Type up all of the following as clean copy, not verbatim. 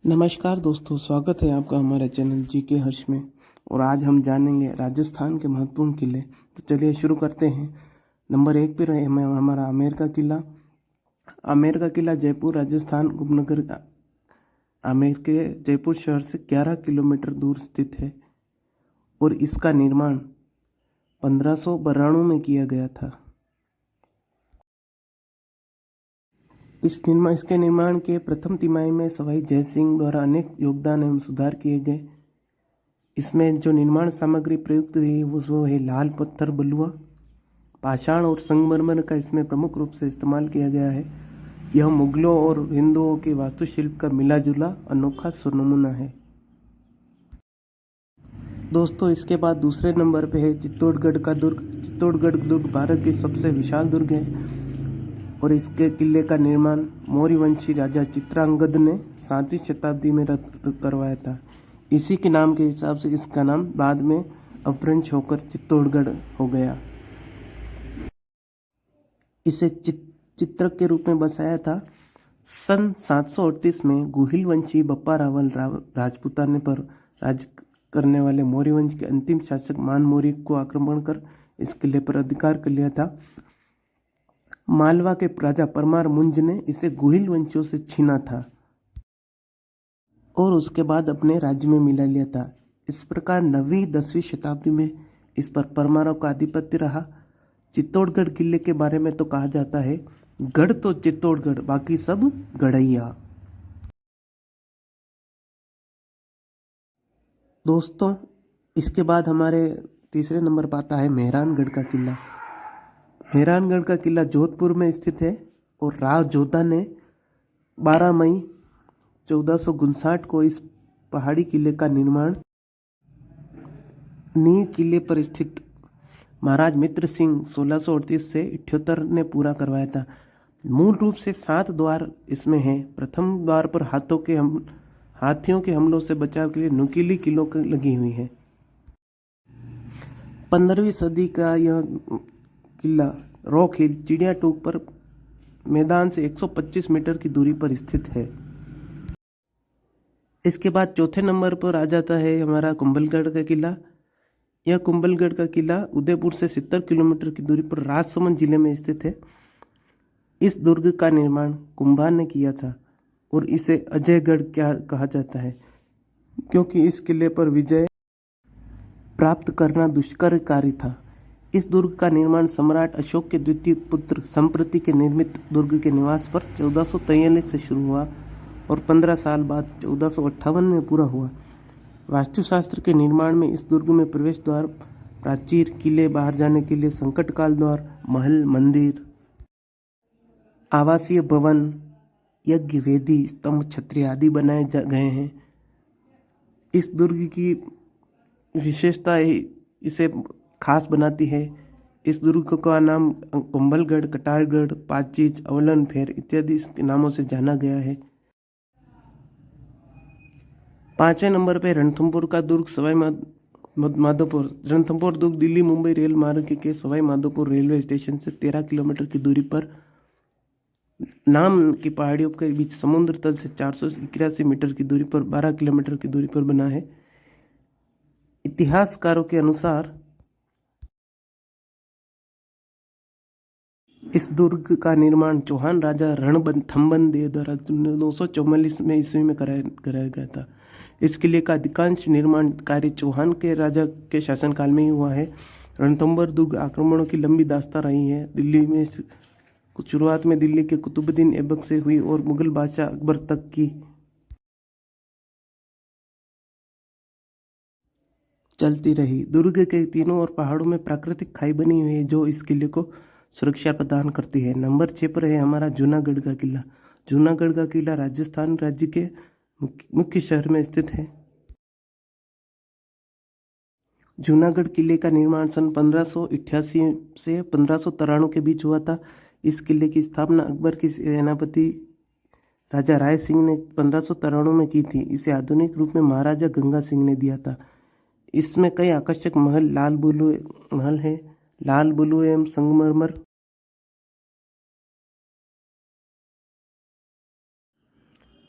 नमस्कार दोस्तों, स्वागत है आपका हमारे चैनल जी के हर्ष में। और आज हम जानेंगे राजस्थान के महत्वपूर्ण किले। तो चलिए शुरू करते हैं। नंबर 1 पे रहे हमारा आमेर का किला। आमेर का किला जयपुर राजस्थान उपनगर आमेर के जयपुर शहर से 11 किलोमीटर दूर स्थित है और इसका निर्माण 1592 में किया गया था। इसके निर्माण के प्रथम तिमाही में सवाई जय सिंह द्वारा अनेक योगदान एवं सुधार किए गए। इसमें जो निर्माण सामग्री प्रयुक्त हुई वो है लाल पत्थर बलुआ, पाषाण और संगमरमर का इसमें प्रमुख रूप से इस्तेमाल किया गया है। यह मुगलों और हिंदुओं के वास्तुशिल्प का मिला जुला अनोखा नमूना है। दोस्तों, इसके बाद दूसरे नंबर पे है चित्तौड़गढ़ का दुर्ग। चित्तौड़गढ़ दुर्ग भारत की सबसे विशाल दुर्ग है और इसके किले का निर्माण मौर्य वंशी राजा चित्रांगद ने 7वीं शताब्दी में करवाया था। इसी के नाम के हिसाब से इसका नाम बाद में अपभ्रंश होकर चित्तौड़गढ़ हो गया। इसे चित्रक के रूप में बसाया था। सन 738 में गुहिल वंशी बप्पा रावल राजपूताने पर राज करने वाले मौर्य वंश के अंतिम शासक मान मौर्य को आक्रमण कर इस किले पर अधिकार कर लिया था। मालवा के राजा परमार मुंज ने इसे गुहिल वंशियों से छीना था और उसके बाद अपने राज्य में मिला लिया था। इस प्रकार 9वीं 10वीं शताब्दी में इस पर परमारों का आधिपत्य रहा। चित्तौड़गढ़ किले के बारे में तो कहा जाता है, गढ़ तो चित्तौड़गढ़, बाकी सब गढ़ैया। दोस्तों, इसके बाद हमारे तीसरे नंबर पर आता है मेहरानगढ़ का किला। मेहरानगढ़ का किला जोधपुर में स्थित है और राव जोधा ने 12 मई 1459 को इस पहाड़ी किले का निर्माण नीव किले पर स्थित महाराज मित्र सिंह 1638 से 78 ने पूरा करवाया था। मूल रूप से 7 द्वार इसमें हैं। प्रथम द्वार पर हाथियों के हमलों से बचाव के लिए नुकीली किलों लगी हुई है। 15वीं सदी का यह किला रॉक हिल चिड़िया टूक पर मैदान से 125 मीटर की दूरी पर स्थित है। इसके बाद चौथे नंबर पर आ जाता है हमारा कुंभलगढ़ का किला। यह कुंभलगढ़ का किला उदयपुर से 70 किलोमीटर की दूरी पर राजसमंद जिले में स्थित है। इस दुर्ग का निर्माण कुंभार ने किया था और इसे अजयगढ़ क्या कहा जाता है, क्योंकि इस किले पर विजय प्राप्त करना दुष्कर कार्य था। इस दुर्ग का निर्माण सम्राट अशोक के द्वितीय पुत्र संप्रति के निर्मित दुर्ग के निवास पर 1443 से शुरू हुआ और 15 साल बाद 1458 में पूरा हुआ। वास्तुशास्त्र के निर्माण में इस दुर्ग में प्रवेश द्वार, प्राचीर, किले, बाहर जाने के लिए संकटकाल द्वार, महल, मंदिर, आवासीय भवन, यज्ञ वेदी, स्तंभ, छतरी आदि बनाए गए हैं। इस दुर्ग की विशेषता इसे खास बनाती है। इस दुर्ग का नाम कुंभलगढ़, कटारगढ़, पाचीज, अवलन फेर इत्यादि नामों से जाना गया है। 5वें नंबर पे रणथंभौर का दुर्ग सवाई माधोपुर। रणथंभौर दुर्ग दिल्ली मुंबई रेल मार्ग के सवाई माधोपुर रेलवे स्टेशन से 13 किलोमीटर की दूरी पर नाम की पहाड़ियों के बीच समुद्र तल से 481 मीटर की दूरी पर 12 किलोमीटर की दूरी पर बना है। इतिहासकारों के अनुसार इस दुर्ग का निर्माण चौहान राजा रणथंभन देव द्वारा 944 में ईस्वी में कराया गया था। इस किले का अधिकांश निर्माण कार्य चौहान के राजा के शासनकाल में ही हुआ है। रणथंभौर दुर्ग आक्रमणों की लंबी दास्तां रही है। दिल्ली में शुरुआत में दिल्ली के कुतुबुद्दीन ऐबक से हुई और मुगल बादशाह अकबर तक की चलती रही। दुर्ग के तीनों और पहाड़ों में प्राकृतिक खाई बनी हुई है जो इस किले को सुरक्षा प्रदान करती है। नंबर 6 पर है हमारा जूनागढ़ का किला। जूनागढ़ का किला राजस्थान राज्य के मुख्य शहर में स्थित है। जूनागढ़ किले का निर्माण सन 1588 से 1593 के बीच हुआ था। इस किले की स्थापना अकबर की सेनापति राजा राय सिंह ने 1593 में की थी। इसे आधुनिक रूप में महाराजा गंगा सिंह ने दिया था। इसमें कई आकर्षक महल महल है, लाल बुलू एवं संगमरमर,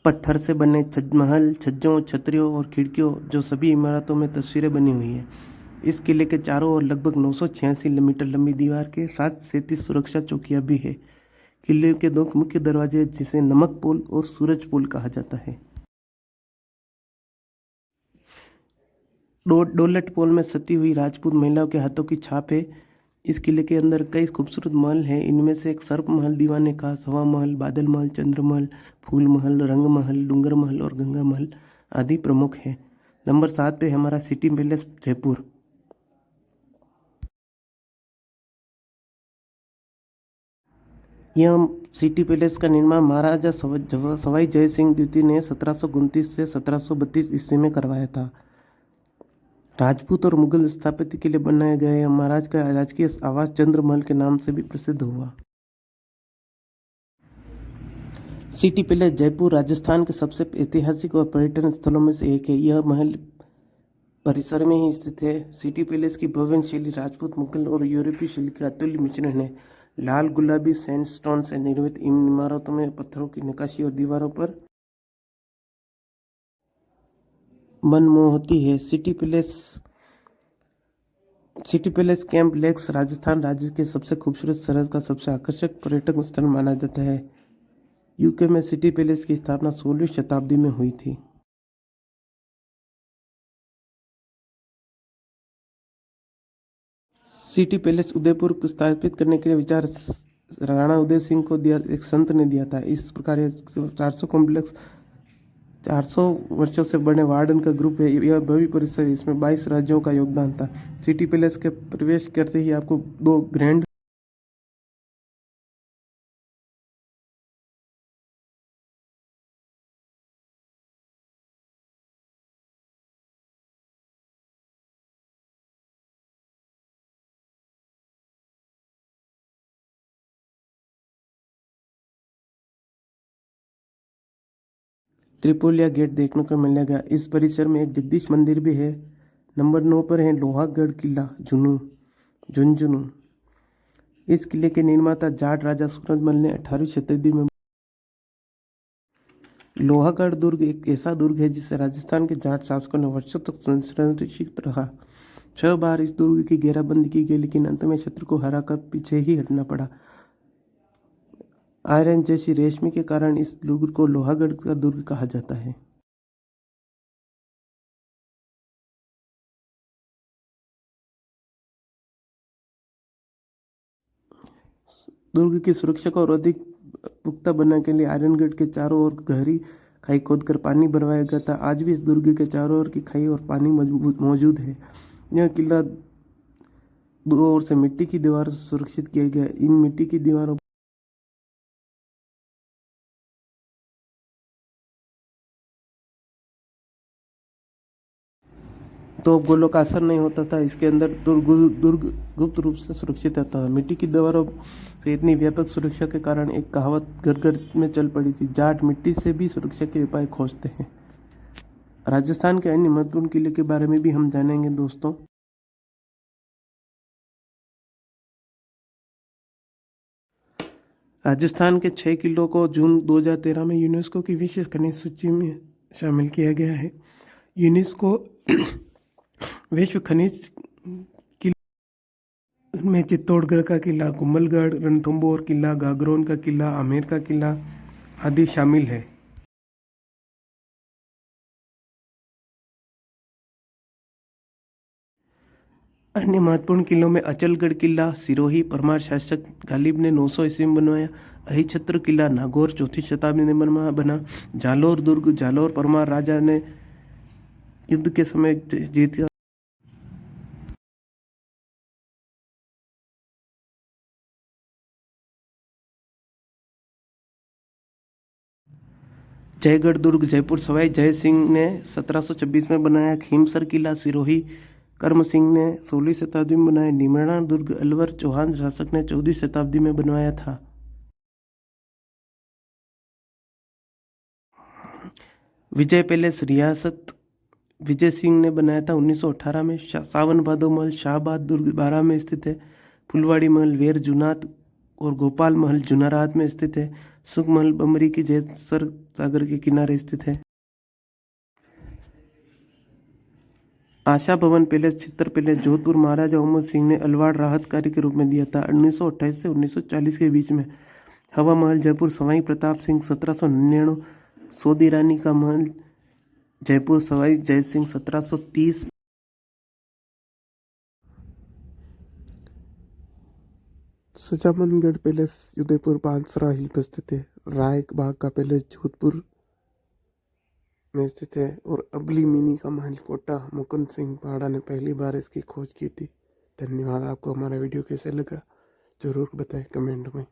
पत्थर से बने महल, छज्जों, छतरियों और खिड़कियों जो सभी इमारतों में तस्वीरें बनी हुई हैं। इस किले के चारों ओर लगभग 986 मीटर लंबी दीवार के साथ 37 सुरक्षा चौकियां भी है। किले के दो मुख्य दरवाजे जिसे नमक पोल और सूरज पोल कहा जाता है। डोलट पोल में सती हुई राजपूत महिलाओं के हाथों की छाप है। इस किले के अंदर कई खूबसूरत महल हैं। इनमें से एक सर्प महल, दीवाने का, हवा महल, बादल महल, चंद्र महल, फूल महल, रंग महल, डूंगर महल और गंगा महल आदि प्रमुख हैं। नंबर 7 पे हमारा सिटी पैलेस जयपुर। यह सिटी पैलेस का निर्माण महाराजा सवाई जय सिंह द्वितीय ने 1729 से 1732 ईस्वी में करवाया था। राजपूत और मुगल स्थापत्य के लिए बनाया गया यह महाराज का राजकीय आवास चंद्रमहल के नाम से भी प्रसिद्ध हुआ। सिटी पैलेस जयपुर राजस्थान के सबसे ऐतिहासिक और पर्यटन स्थलों में से एक है। यह महल परिसर में ही स्थित है। सिटी पैलेस की भवन शैली राजपूत, मुगल और यूरोपीय शैली का अतुल्य मिश्रण है। लाल गुलाबी सैंडस्टोन से निर्मित इन इमारतों में पत्थरों की नक्काशी और दीवारों पर मनमोहती है। City palace camp lakes Rajasthan राज्य के सबसे खूबसूरत शहर का सबसे आकर्षक पर्यटक स्थल माना जाता है। यूके में सिटी पैलेस की स्थापना 16वीं शताब्दी में हुई थी। सिटी पैलेस उदयपुर को स्थापित करने के लिए विचार राणा उदय सिंह को दिया, एक संत ने दिया था। इस प्रकार 400 वर्षों से बने वार्डन का ग्रुप है। यह भव्य परिसर, इसमें 22 राज्यों का योगदान था। सिटी पैलेस के प्रवेश करते ही आपको 2 ग्रैंड त्रिपोलिया गेट देखने को मिलेगा। इस परिसर में एक जगदीश मंदिर भी है। नंबर 9 पर है लोहागढ़ किला झुंझुनू। इस किले के निर्माता जाट राजा सूरजमल ने 18वीं शताब्दी में। लोहागढ़ दुर्ग एक ऐसा दुर्ग है जिसे राजस्थान के जाट शासकों ने वर्षों तक संरक्षित रखा। 6 बार इस दुर्ग की घेराबंदी की गई, लेकिन अंत में शत्रु को हराकर पीछे ही हटना पड़ा। आयरन जैसी रेशमी के कारण इस दुर्ग को लोहागढ़ का दुर्ग कहा जाता है। दुर्ग की सुरक्षा को और अधिक पुख्ता बनाने के लिए आयरनगढ़ के चारों ओर गहरी खाई खोदकर पानी भरवाया गया था। आज भी इस दुर्ग के चारों ओर की खाई और पानी मौजूद है। यह किला 2 ओर से मिट्टी की दीवारों से सुरक्षित किया गया। इन मिट्टी की दीवारों तो गोलों का असर नहीं होता था। इसके अंदर दुर्ग गुप्त रूप से सुरक्षित रहता था। मिट्टी की दीवारों से इतनी व्यापक सुरक्षा के कारण एक कहावत घर घर में चल पड़ी थी, जाट मिट्टी से भी सुरक्षा के उपाय खोजते हैं। राजस्थान के अन्य महत्वपूर्ण किले के बारे में भी हम जानेंगे दोस्तों। राजस्थान के 6 किलों को जून 2013 में यूनेस्को की विश्व खनिज सूची में शामिल किया गया है। यूनेस्को विश्व खनिज किले में चित्तौड़गढ़ का किला, कुंभलगढ़, रणथंभौर किला, गागरोन का किला, आमेर का किला आदि शामिल है। अन्य महत्वपूर्ण किलों में अचलगढ़ किला सिरोही परमार शासक गालिब ने 900 ईस्वी में बनवाया। अहिछत्र किला नागौर 4वीं शताब्दी में बना। जालोर दुर्ग जालोर परमार राजा ने युद्ध के समय जीता। जयगढ़ दुर्ग जयपुर सवाई जय सिंह ने 1726 में बनाया। खीमसर किला सिरोही कर्म सिंह ने 16वीं शताब्दी में बनाया। निमराना दुर्ग अलवर चौहान शासक ने 14वीं शताब्दी में बनवाया था। विजय पैलेस रियासत विजय सिंह ने बनाया था 1918 में। सावन भादो महल शाहबाद दुर्ग बारां में स्थित है। फुलवाड़ी महल वेर जूनात और गोपाल महल जुनारात में स्थित है। सुखमहल बमरी की जैसर सागर के किनारे स्थित है। आशा भवन पैलेस चित्तर पैलेस जोधपुर महाराजा उमर सिंह ने अलवाड़ राहत कार्य के रूप में दिया था। 1928 से 1940 के बीच में हवा महल जयपुर सवाई प्रताप सिंह 1799, सौदी रानी का महल जयपुर सवाई जय सिंह 1730। सजामनगढ़ पैलेस उदयपुर बांसरा हिल पर स्थित है। राय बाग का पैलेस जोधपुर में स्थित है। और अबली मिनी का महल कोटा मुकुंद सिंह पाड़ा ने पहली बार इसकी खोज की थी। धन्यवाद। आपको हमारा वीडियो कैसे लगा जरूर बताएं कमेंट में।